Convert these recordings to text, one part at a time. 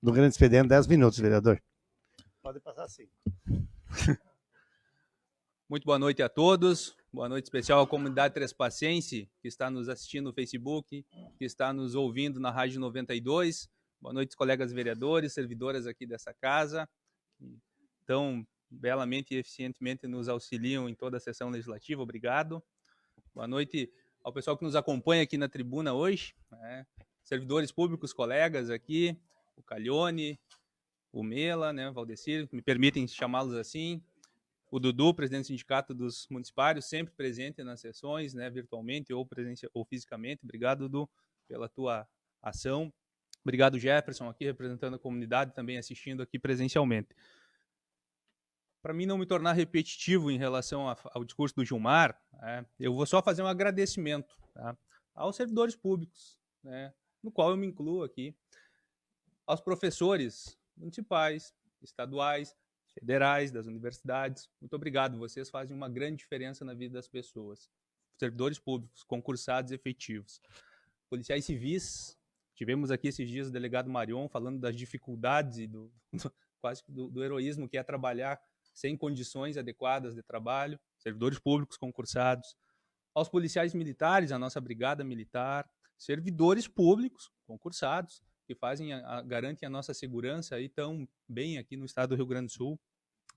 do grande expediente, 10 minutos, vereador. Pode passar sim. Muito boa noite a todos. Boa noite especial à comunidade trespacense que está nos assistindo no Facebook, que está nos ouvindo na Rádio 92. Boa noite, colegas vereadores, servidoras aqui dessa casa, que tão belamente e eficientemente nos auxiliam em toda a sessão legislativa. Obrigado. Boa noite ao pessoal que nos acompanha aqui na tribuna hoje, né? Servidores públicos, colegas aqui, o Calhone, o Mela, né, Valdecir, me permitem chamá-los assim, o Dudu, presidente do Sindicato dos Municipários, sempre presente nas sessões, né, virtualmente ou fisicamente. Obrigado, Dudu, pela tua ação. Obrigado, Jefferson, aqui representando a comunidade, também assistindo aqui presencialmente. Para mim não me tornar repetitivo em relação ao discurso do Gilmar, eu vou só fazer um agradecimento, tá, aos servidores públicos, né, no qual eu me incluo aqui, aos professores municipais, estaduais, federais, das universidades. Muito obrigado, vocês fazem uma grande diferença na vida das pessoas. Servidores públicos, concursados efetivos. Policiais civis, tivemos aqui esses dias o delegado Marion falando das dificuldades e quase do heroísmo que é trabalhar sem condições adequadas de trabalho. Servidores públicos concursados. Aos policiais militares, a nossa brigada militar, servidores públicos concursados, que garantem a nossa segurança aí tão bem aqui no estado do Rio Grande do Sul.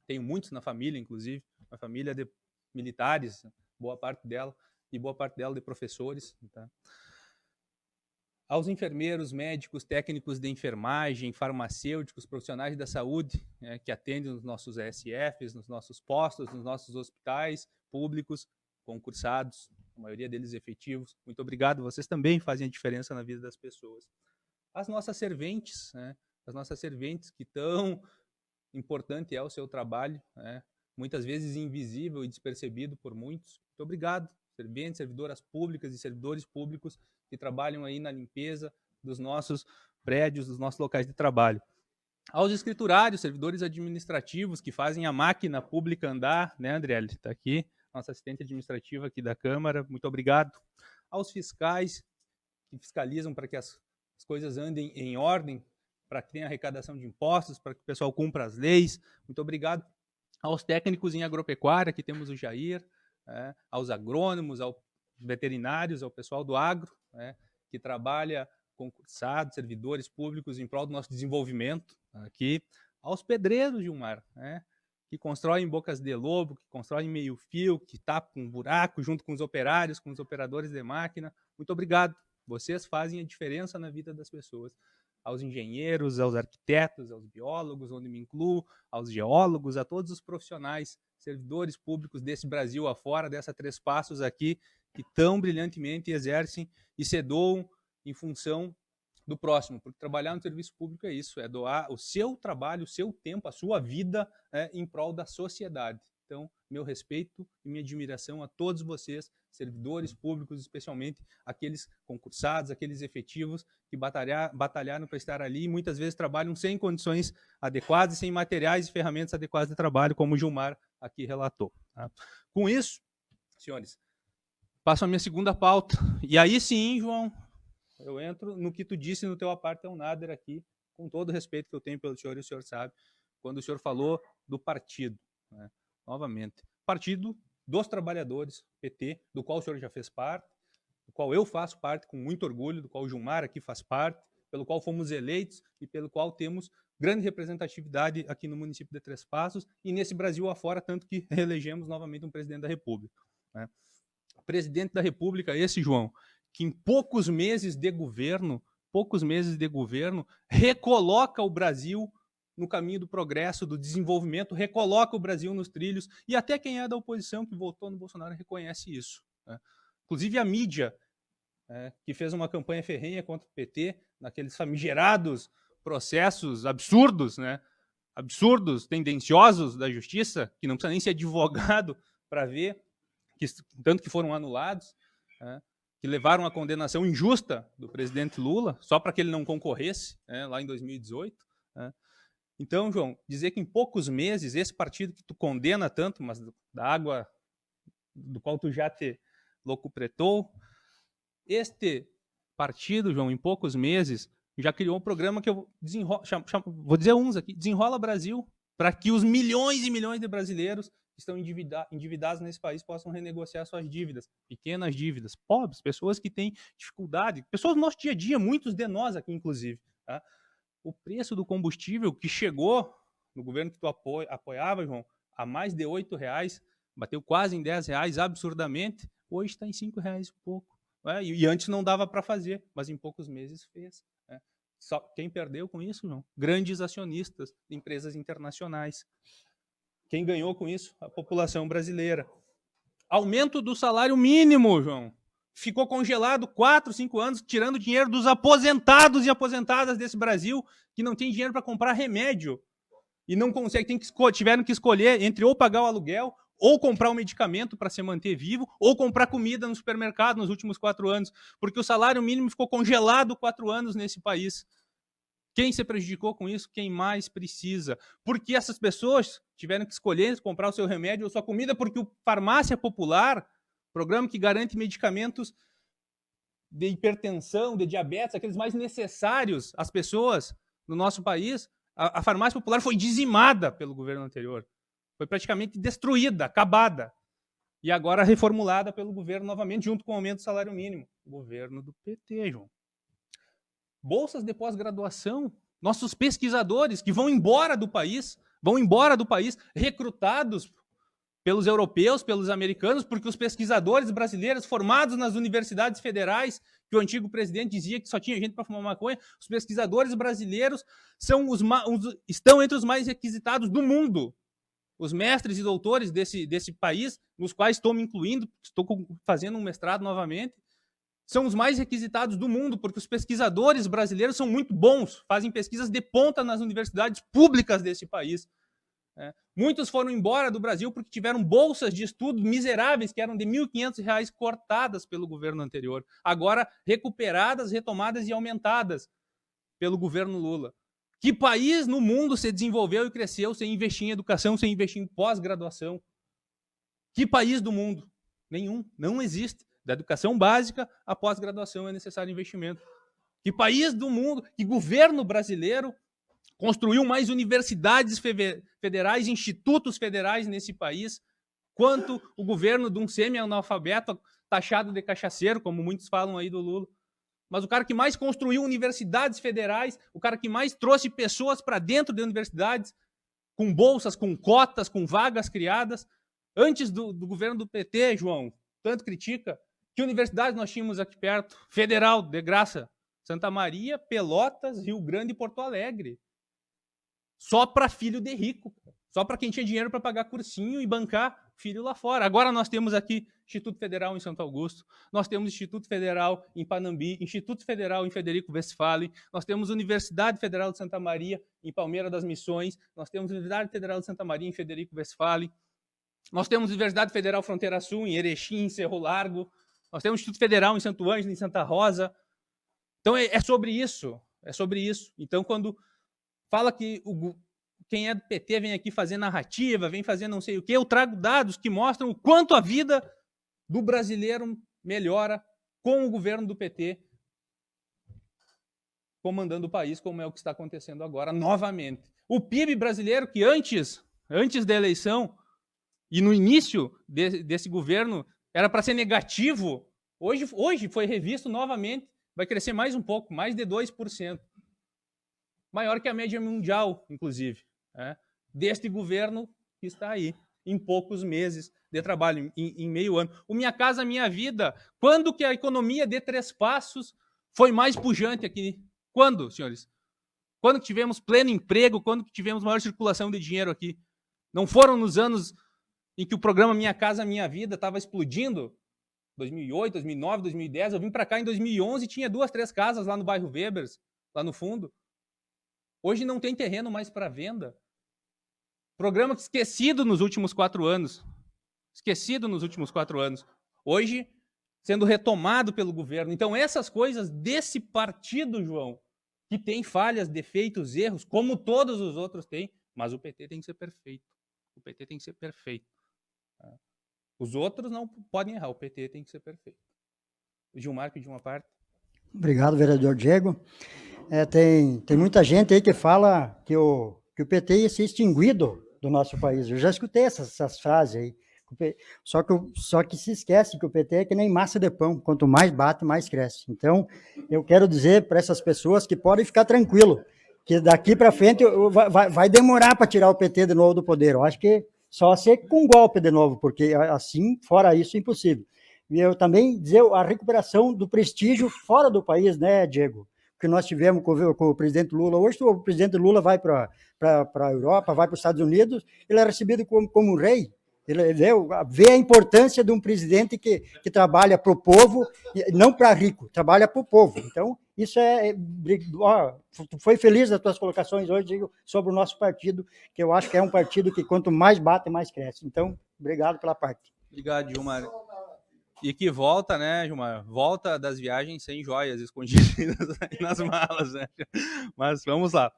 Tenho muitos na família, inclusive, uma família de militares, boa parte dela de professores. Tá? Aos enfermeiros, médicos, técnicos de enfermagem, farmacêuticos, profissionais da saúde, que atendem nos nossos ESFs, nos nossos postos, nos nossos hospitais públicos, concursados, a maioria deles efetivos. Muito obrigado, vocês também fazem a diferença na vida das pessoas. As nossas serventes, né? As nossas serventes, que tão importante é o seu trabalho, né? Muitas vezes invisível e despercebido por muitos. Muito obrigado, serventes, servidoras públicas e servidores públicos que trabalham aí na limpeza dos nossos prédios, dos nossos locais de trabalho. Aos escriturários, servidores administrativos que fazem a máquina pública andar, né, Andriele? Está aqui, nossa assistente administrativa aqui da Câmara, muito obrigado. Aos fiscais que fiscalizam para que as coisas andem em ordem, para que tenha arrecadação de impostos, para que o pessoal cumpra as leis. Muito obrigado aos técnicos em agropecuária, que temos o Jair, aos agrônomos, aos veterinários, ao pessoal do agro, que trabalha concursados, servidores públicos em prol do nosso desenvolvimento aqui, aos pedreiros, Gilmar, que constroem bocas de lobo, que constroem meio-fio, que tapam um buraco junto com os operários, com os operadores de máquina. Muito obrigado. Vocês fazem a diferença na vida das pessoas. Aos engenheiros, aos arquitetos, aos biólogos, onde me incluo, aos geólogos, a todos os profissionais, servidores públicos desse Brasil afora, dessa Três Passos aqui, que tão brilhantemente exercem e se doam em função do próximo, porque trabalhar no serviço público é isso, é doar o seu trabalho, o seu tempo, a sua vida em prol da sociedade. Então, meu respeito e minha admiração a todos vocês, servidores públicos, especialmente aqueles concursados, aqueles efetivos que batalharam para estar ali e muitas vezes trabalham sem condições adequadas, sem materiais e ferramentas adequadas de trabalho, como o Gilmar aqui relatou. Tá? Com isso, senhores, passo a minha segunda pauta. E aí sim, João, eu entro no que tu disse no teu aparte é um nader aqui, com todo o respeito que eu tenho pelo senhor, e o senhor sabe, quando o senhor falou do partido, né? Novamente, Partido dos Trabalhadores, PT, do qual o senhor já fez parte, do qual eu faço parte com muito orgulho, do qual o Gilmar aqui faz parte, pelo qual fomos eleitos e pelo qual temos grande representatividade aqui no município de Três Passos e nesse Brasil afora, tanto que elegemos novamente um presidente da República. Né? Presidente da República esse, João, que em poucos meses de governo, recoloca o Brasil no caminho do progresso, do desenvolvimento, recoloca o Brasil nos trilhos, e até quem é da oposição que votou no Bolsonaro reconhece isso. Né? Inclusive a mídia, que fez uma campanha ferrenha contra o PT, naqueles famigerados processos absurdos, né? Absurdos, tendenciosos da justiça, que não precisa nem ser advogado para ver, tanto que foram anulados, que levaram à condenação injusta do presidente Lula, só para que ele não concorresse, lá em 2018. Então, João, dizer que em poucos meses, esse partido que tu condena tanto, mas da água do qual tu já te locupretou, este partido, João, em poucos meses, já criou um programa que eu vou dizer uns aqui, Desenrola Brasil, para que os milhões e milhões de brasileiros que estão endividados nesse país possam renegociar suas dívidas, pequenas dívidas, pobres, pessoas que têm dificuldade, pessoas do nosso dia a dia, muitos de nós aqui, inclusive. Tá? O preço do combustível que chegou no governo que tu apoiava, João, a mais de R$8, bateu quase em R$10, absurdamente, hoje está em R$5 e pouco. Né? E antes não dava para fazer, mas em poucos meses fez. Né? Só quem perdeu com isso, João? Grandes acionistas de empresas internacionais. Quem ganhou com isso? A população brasileira. Aumento do salário mínimo, João. Ficou congelado 4, 5 anos, tirando dinheiro dos aposentados e aposentadas desse Brasil, que não tem dinheiro para comprar remédio. E não consegue, tiveram que escolher entre ou pagar o aluguel, ou comprar um medicamento para se manter vivo, ou comprar comida no supermercado nos últimos 4 anos. Porque o salário mínimo ficou congelado 4 anos nesse país. Quem se prejudicou com isso? Quem mais precisa. Porque essas pessoas tiveram que escolher comprar o seu remédio ou sua comida, porque o Farmácia Popular, programa que garante medicamentos de hipertensão, de diabetes, aqueles mais necessários às pessoas no nosso país, a Farmácia Popular foi dizimada pelo governo anterior. Foi praticamente destruída, acabada. E agora reformulada pelo governo novamente, junto com o aumento do salário mínimo. O governo do PT, João. Bolsas de pós-graduação, nossos pesquisadores que vão embora do país, recrutados pelos europeus, pelos americanos, porque os pesquisadores brasileiros formados nas universidades federais, que o antigo presidente dizia que só tinha gente para fumar maconha, os pesquisadores brasileiros estão entre os mais requisitados do mundo. Os mestres e doutores desse país, nos quais estou me incluindo, estou fazendo um mestrado novamente, são os mais requisitados do mundo, porque os pesquisadores brasileiros são muito bons, fazem pesquisas de ponta nas universidades públicas desse país. Muitos foram embora do Brasil porque tiveram bolsas de estudo miseráveis, que eram de R$1.500 cortadas pelo governo anterior, agora recuperadas, retomadas e aumentadas pelo governo Lula. Que país no mundo se desenvolveu e cresceu sem investir em educação, sem investir em pós-graduação? Que país do mundo? Nenhum, não existe. Da educação básica à pós-graduação é necessário investimento. Que país do mundo, que governo brasileiro construiu mais universidades federais, institutos federais nesse país, quanto o governo de um semi-analfabeto taxado de cachaceiro, como muitos falam aí do Lula. Mas o cara que mais construiu universidades federais, o cara que mais trouxe pessoas para dentro de universidades, com bolsas, com cotas, com vagas criadas, antes do governo do PT, João, tanto critica. Que universidades nós tínhamos aqui perto? Federal, de graça. Santa Maria, Pelotas, Rio Grande e Porto Alegre. Só para filho de rico. Só para quem tinha dinheiro para pagar cursinho e bancar filho lá fora. Agora nós temos aqui Instituto Federal em Santo Augusto, nós temos Instituto Federal em Panambi, Instituto Federal em Frederico Westphalen, nós temos Universidade Federal de Santa Maria em Palmeira das Missões, nós temos Universidade Federal de Santa Maria em Frederico Westphalen, nós temos Universidade Federal Fronteira Sul em Erechim, em Cerro Largo, nós temos Instituto Federal em Santo Ângelo, em Santa Rosa. Então é sobre isso, Então quando fala que quem é do PT vem aqui fazer narrativa, vem fazer não sei o quê, eu trago dados que mostram o quanto a vida do brasileiro melhora com o governo do PT comandando o país, como é o que está acontecendo agora, novamente. O PIB brasileiro, que antes da eleição e no início desse governo era para ser negativo, hoje foi revisto novamente, vai crescer mais um pouco, mais de 2%. Maior que a média mundial, inclusive, deste governo que está aí, em poucos meses de trabalho, em meio ano. O Minha Casa Minha Vida, quando que a economia de 3 passos foi mais pujante aqui? Quando, senhores? Quando que tivemos pleno emprego? Quando que tivemos maior circulação de dinheiro aqui? Não foram nos anos em que o programa Minha Casa Minha Vida estava explodindo? 2008, 2009, 2010. Eu vim para cá em 2011 e tinha 2, 3 casas lá no bairro Webers, lá no fundo. Hoje não tem terreno mais para venda. Programa esquecido nos últimos 4 anos. Hoje, sendo retomado pelo governo. Então, essas coisas desse partido, João, que tem falhas, defeitos, erros, como todos os outros têm, mas o PT tem que ser perfeito. Os outros não podem errar, o PT tem que ser perfeito. O Gilmar, de uma parte. Obrigado, vereador Diego. Tem muita gente aí que fala que o PT ia ser extinguido do nosso país. Eu já escutei essas frases aí. Só que se esquece que o PT é que nem massa de pão. Quanto mais bate, mais cresce. Então, eu quero dizer para essas pessoas que podem ficar tranquilo, que daqui para frente vai demorar para tirar o PT de novo do poder. Eu acho que só ser com golpe de novo, porque assim, fora isso, é impossível. E eu também dizer a recuperação do prestígio fora do país, né, Diego? Que nós tivemos com o presidente Lula. Hoje o presidente Lula vai para a Europa, vai para os Estados Unidos, ele é recebido como um rei. Ele vê a importância de um presidente que trabalha para o povo, não para rico, trabalha para o povo. Então, isso foi feliz das tuas colocações hoje, Diego, sobre o nosso partido, que eu acho que é um partido que quanto mais bate, mais cresce. Então, obrigado pela parte. Obrigado, Gilmar. E que volta, né, Gilmar? Volta das viagens sem joias escondidas nas malas, né? Mas vamos lá.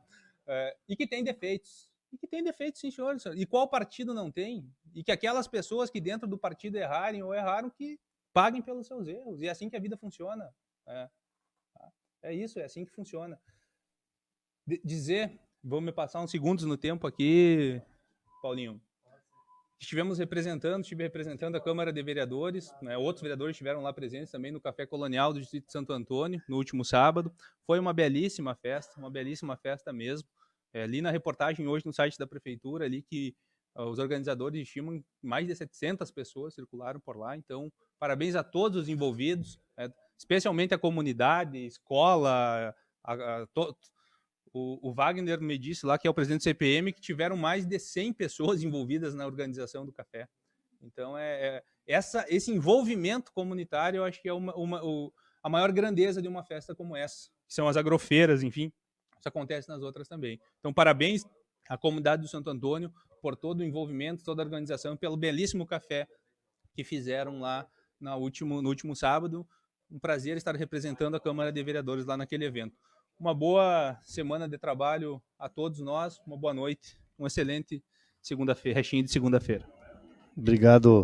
E que tem defeitos. E que tem defeitos, sim, senhores. E qual partido não tem? E que aquelas pessoas que dentro do partido errarem ou erraram, que paguem pelos seus erros. E é assim que a vida funciona. É isso, é assim que funciona. Vou me passar uns segundos no tempo aqui, Paulinho. Estive representando a Câmara de Vereadores, né? Outros vereadores estiveram lá presentes também no Café Colonial do Distrito de Santo Antônio, no último sábado. Foi uma belíssima festa mesmo. Ali na reportagem hoje no site da Prefeitura, ali que os organizadores estimam mais de 700 pessoas circularam por lá. Então, parabéns a todos os envolvidos, especialmente a comunidade, escola, o Wagner me disse lá, que é o presidente do CPM, que tiveram mais de 100 pessoas envolvidas na organização do café. Então, esse envolvimento comunitário, eu acho que é a maior grandeza de uma festa como essa, que são as agrofeiras, enfim. Isso acontece nas outras também. Então, parabéns à comunidade do Santo Antônio por todo o envolvimento, toda a organização, pelo belíssimo café que fizeram lá no último sábado. Um prazer estar representando a Câmara de Vereadores lá naquele evento. Uma boa semana de trabalho a todos nós, uma boa noite, um excelente segunda-feira, restinho de segunda-feira. Obrigado.